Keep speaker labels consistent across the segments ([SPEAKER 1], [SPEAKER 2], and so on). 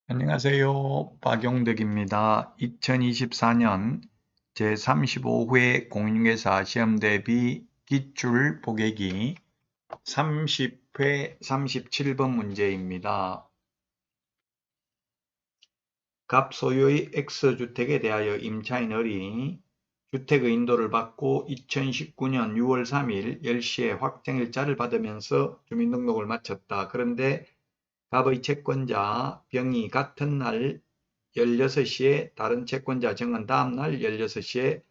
[SPEAKER 1] 안녕하세요. 박용덕입니다. 2024년 제35회 공인중개사 시험대비 기출 보객이 30회 37번 문제입니다. 갑 소유의 X주택에 대하여 임차인의 주택의 인도를 받고 2019년 6월 3일 10시에 확정일자를 받으면서 주민등록을 마쳤다. 그런데 갑의 채권자 병이 같은 날 16시에 다른 채권자 정은 다음날 16시에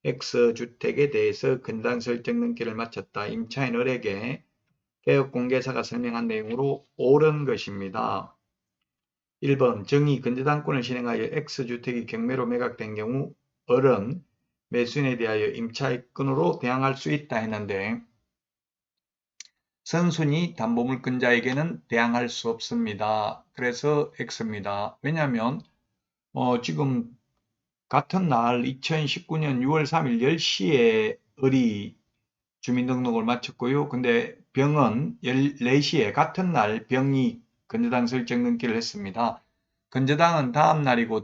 [SPEAKER 1] X주택에 대해서 근당 설정 등기를 마쳤다. 임차인 을에게 개업공개사가 설명한 내용으로 옳은 것입니다. 1번 정이 근저당권을 실행하여 X주택이 경매로 매각된 경우 을은 매수인에 대하여 임차인권으로 대항할 수 있다 했는데 선순위 담보물권자에게는 대항할 수 없습니다. 그래서 X입니다. 왜냐하면 지금 같은 날 2019년 6월 3일 10시에 을이 주민등록을 마쳤고요. 근데 병은 14시에 같은 날 병이 근저당 설정 등기를 했습니다. 근저당은 다음 날이고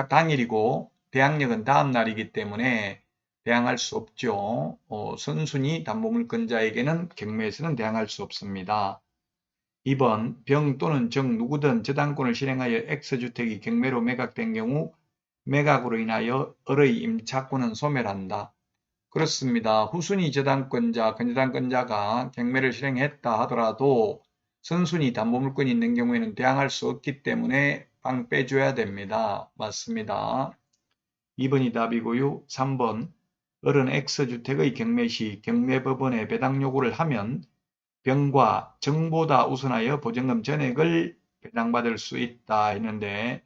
[SPEAKER 1] 당일이고 대항력은 다음 날이기 때문에 대항할 수 없죠. 선순위 담보물권자에게는 경매에서는 대항할 수 없습니다. 2번 병 또는 정 누구든 저당권을 실행하여 X주택이 경매로 매각된 경우 매각으로 인하여 을의 임차권은 소멸한다. 그렇습니다. 후순위 저당권자, 근저당권자가 경매를 실행했다 하더라도 선순위 담보물권이 있는 경우에는 대항할 수 없기 때문에 빵 빼줘야 됩니다. 맞습니다. 2번이 답이고요. 3번 을은 X주택의 경매 시 경매법원에 배당 요구를 하면 병과 정보다 우선하여 보증금 전액을 배당받을 수 있다 했는데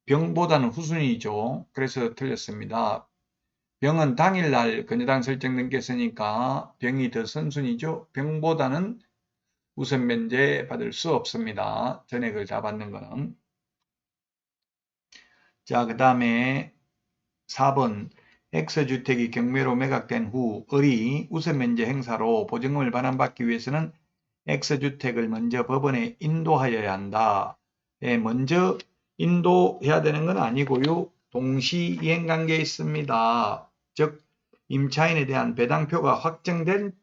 [SPEAKER 1] 병보다는 후순위죠. 그래서 틀렸습니다. 병은 당일날 근저당 설정 등기했으니까 병이 더 선순위죠. 병보다는 우선 면제 받을 수 없습니다. 전액을 다 받는 거는. 자, 그 다음에 4번 X주택이 경매로 매각된 후 을이 우선 면제 행사로 보증금을 반환받기 위해서는 X주택을 먼저 법원에 인도하여야 한다. 예, 먼저 인도해야 되는 건 아니고요. 동시 이행관계에 있습니다. 즉 임차인에 대한 배당표가 확정될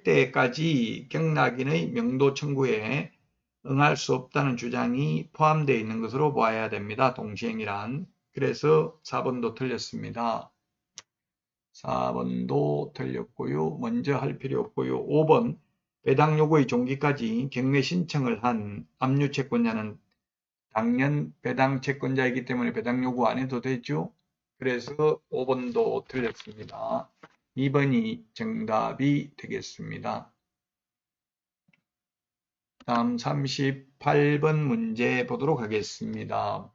[SPEAKER 1] 때까지 경락인의 명도 청구에 응할 수 없다는 주장이 포함되어 있는 것으로 보아야 됩니다. 동시행이란. 그래서 4번도 틀렸습니다. 4번도 틀렸고요. 먼저 할 필요 없고요. 5번 배당 요구의 종기까지 경매 신청을 한 압류 채권자는 당연 배당 채권자이기 때문에 배당 요구 안 해도 되죠. 그래서 5번도 틀렸습니다. 2번이 정답이 되겠습니다. 다음 38번 문제 보도록 하겠습니다.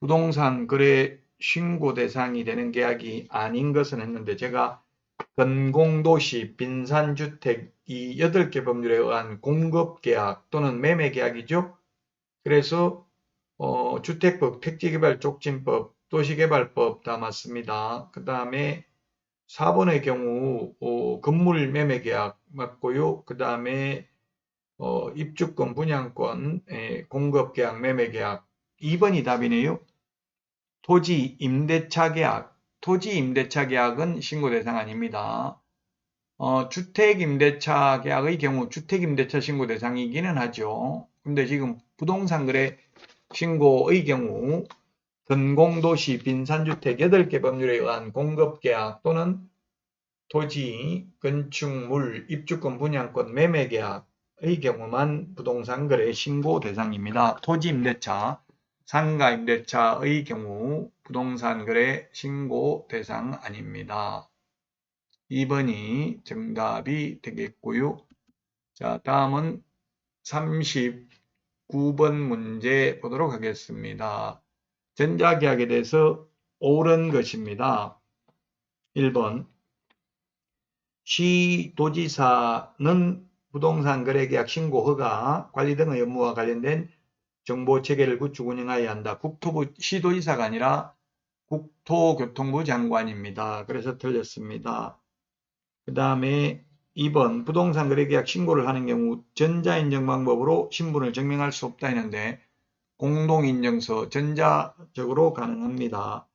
[SPEAKER 1] 부동산 거래 신고 대상이 되는 계약이 아닌 것은 했는데 제가 건공도시, 빈산주택 이 8개 법률에 의한 공급계약 또는 매매계약이죠. 그래서 주택법, 택지개발촉진법, 도시개발법 다 맞습니다. 그 다음에 4번의 경우 건물 매매계약 맞고요. 그 다음에 입주권, 분양권, 공급계약, 매매계약 2번이 답이네요. 토지 임대차 계약, 토지 임대차 계약은 신고 대상 아닙니다. 주택 임대차 계약의 경우 주택 임대차 신고 대상이기는 하죠. 근데 지금 부동산 거래 신고의 경우 전공도시 빈산주택 8개 법률에 의한 공급계약 또는 토지, 건축물, 입주권, 분양권, 매매계약의 경우만 부동산 거래 신고 대상입니다. 토지 임대차, 상가 임대차의 경우 부동산 거래 신고 대상 아닙니다. 2번이 정답이 되겠고요. 자, 다음은 39번 문제 보도록 하겠습니다. 전자계약에 대해서 옳은 것입니다. 1번 시도지사는 부동산 거래계약 신고 허가, 관리 등의 업무와 관련된 정보체계를 구축 운영하여야 한다. 국토부 시도지사가 아니라 국토교통부 장관입니다. 그래서 틀렸습니다. 그 다음에 2번 부동산 거래계약 신고를 하는 경우 전자인증 방법으로 신분을 증명할 수 없다 했는데 공동인증서 전자적으로 가능합니다.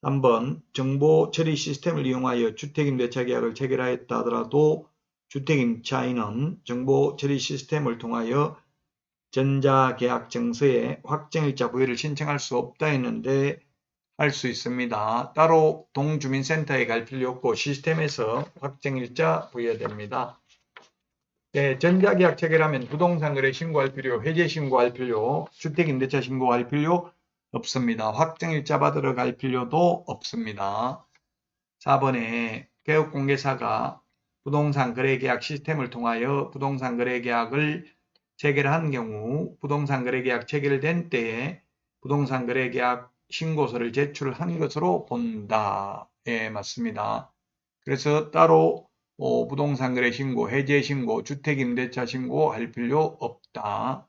[SPEAKER 1] 3번 정보 처리 시스템을 이용하여 주택임대차 계약을 체결하였다 하더라도 주택임차인은 정보 처리 시스템을 통하여 전자계약증서에 확정일자 부여를 신청할 수 없다 했는데 할 수 있습니다. 따로 동주민센터에 갈 필요 없고 시스템에서 확정일자 부여됩니다. 네, 전자계약 체결하면 부동산 거래 신고할 필요, 해제 신고할 필요, 주택임대차 신고할 필요 없습니다. 확정일자 받으러 갈 필요도 없습니다. 4번에 개업공개사가 부동산 거래계약 시스템을 통하여 부동산 거래계약을 체결한 경우 부동산 거래계약 체결된 때에 부동산 거래계약 신고서를 제출한 것으로 본다. 예, 맞습니다. 그래서 따로 부동산 거래 신고, 해제 신고, 주택임대차 신고 할 필요 없다.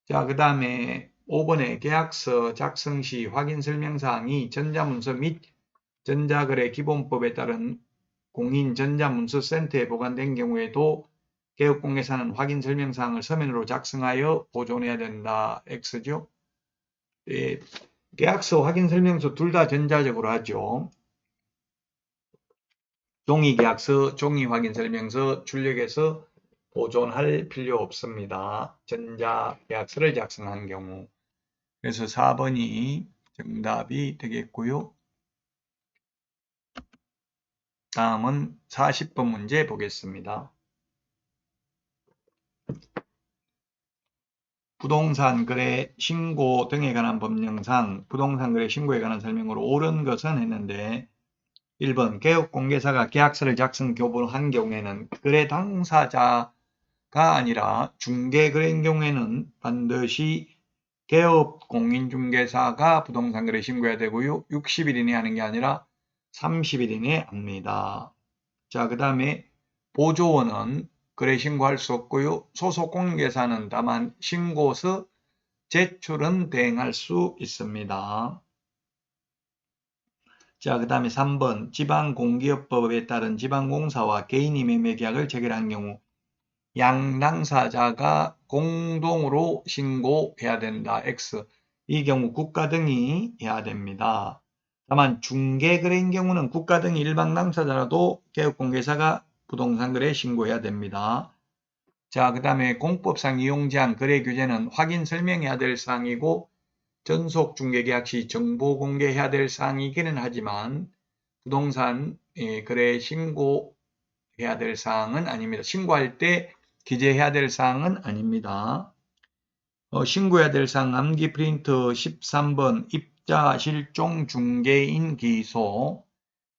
[SPEAKER 1] 자, 그 다음에 5번에 계약서 작성 시 확인 설명사항이 전자문서 및 전자거래 기본법에 따른 공인 전자문서 센터에 보관된 경우에도 개업공개사는 확인 설명사항을 서면으로 작성하여 보존해야 된다. X죠. 예, 계약서 확인 설명서 둘 다 전자적으로 하죠. 종이계약서, 종이확인설명서 출력해서 보존할 필요 없습니다. 전자계약서를 작성한 경우. 그래서 4번이 정답이 되겠고요. 다음은 40번 문제 보겠습니다. 부동산 거래 신고 등에 관한 법령상 부동산 거래 신고에 관한 설명으로 옳은 것은 했는데 1번 개업공개사가 계약서를 작성 교부한 경우에는 거래 당사자가 아니라 중개거래인 경우에는 반드시 개업공인중개사가 부동산 거래 신고해야 되고요. 60일 이내에 하는 게 아니라 30일 이내에 합니다. 자, 그 다음에 보조원은 거래 신고할 수 없고요. 소속공인중개사는 다만 신고서 제출은 대행할 수 있습니다. 자, 그 다음에 3번 지방공기업법에 따른 지방공사와 개인이 매매계약을 체결한 경우 양당사자가 공동으로 신고해야 된다. X. 이 경우 국가 등이 해야 됩니다. 다만 중개거래인 경우는 국가 등이 일반 당사자라도 개업공개사가 부동산거래 신고해야 됩니다. 자, 그 다음에 공법상 이용제한 거래 규제는 확인 설명해야 될 사항이고 전속 중개계약 시 정보 공개해야 될 사항이기는 하지만 부동산 거래 신고해야 될 사항은 아닙니다. 신고할 때 기재해야 될 사항은 아닙니다. 신고해야 될 사항 암기 프린트 13번 입자 실종 중개인 기소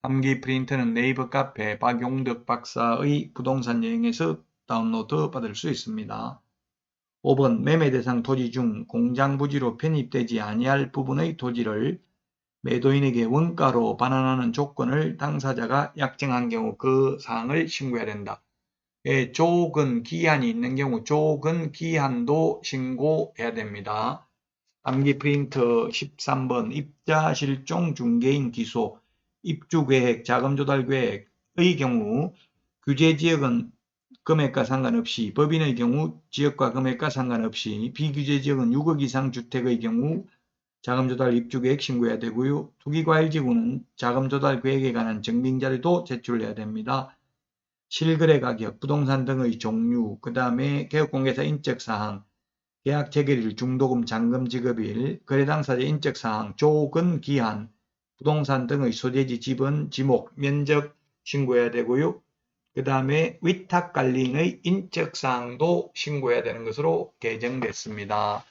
[SPEAKER 1] 암기 프린트는 네이버 카페 박용덕 박사의 부동산 여행에서 다운로드 받을 수 있습니다. 5번 매매 대상 토지 중 공장 부지로 편입되지 아니할 부분의 토지를 매도인에게 원가로 반환하는 조건을 당사자가 약정한 경우 그 사항을 신고해야 된다. 예, 조건 기한이 있는 경우 조건 기한도 신고해야 됩니다. 암기 프린트 13번 입자 실종 중개인 기소 입주계획 자금조달계획의 경우 규제지역은 금액과 상관없이 법인의 경우 지역과 금액과 상관없이 비규제지역은 6억 이상 주택의 경우 자금조달 입주계획 신고해야 되고요. 투기과일지구는 자금조달계획에 관한 증빙자료도 제출해야 됩니다. 실거래 가격, 부동산 등의 종류, 그 다음에 개업공개사 인적사항, 계약 체결일, 중도금, 잔금 지급일, 거래당사자 인적사항, 조건 기한, 부동산 등의 소재지 지분, 지목, 면적 신고해야 되고요. 그 다음에 위탁관리인의 인적사항도 신고해야 되는 것으로 개정됐습니다.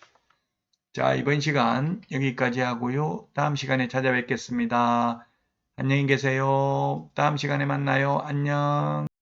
[SPEAKER 1] 자, 이번 시간 여기까지 하고요. 다음 시간에 찾아뵙겠습니다. 안녕히 계세요. 다음 시간에 만나요. 안녕.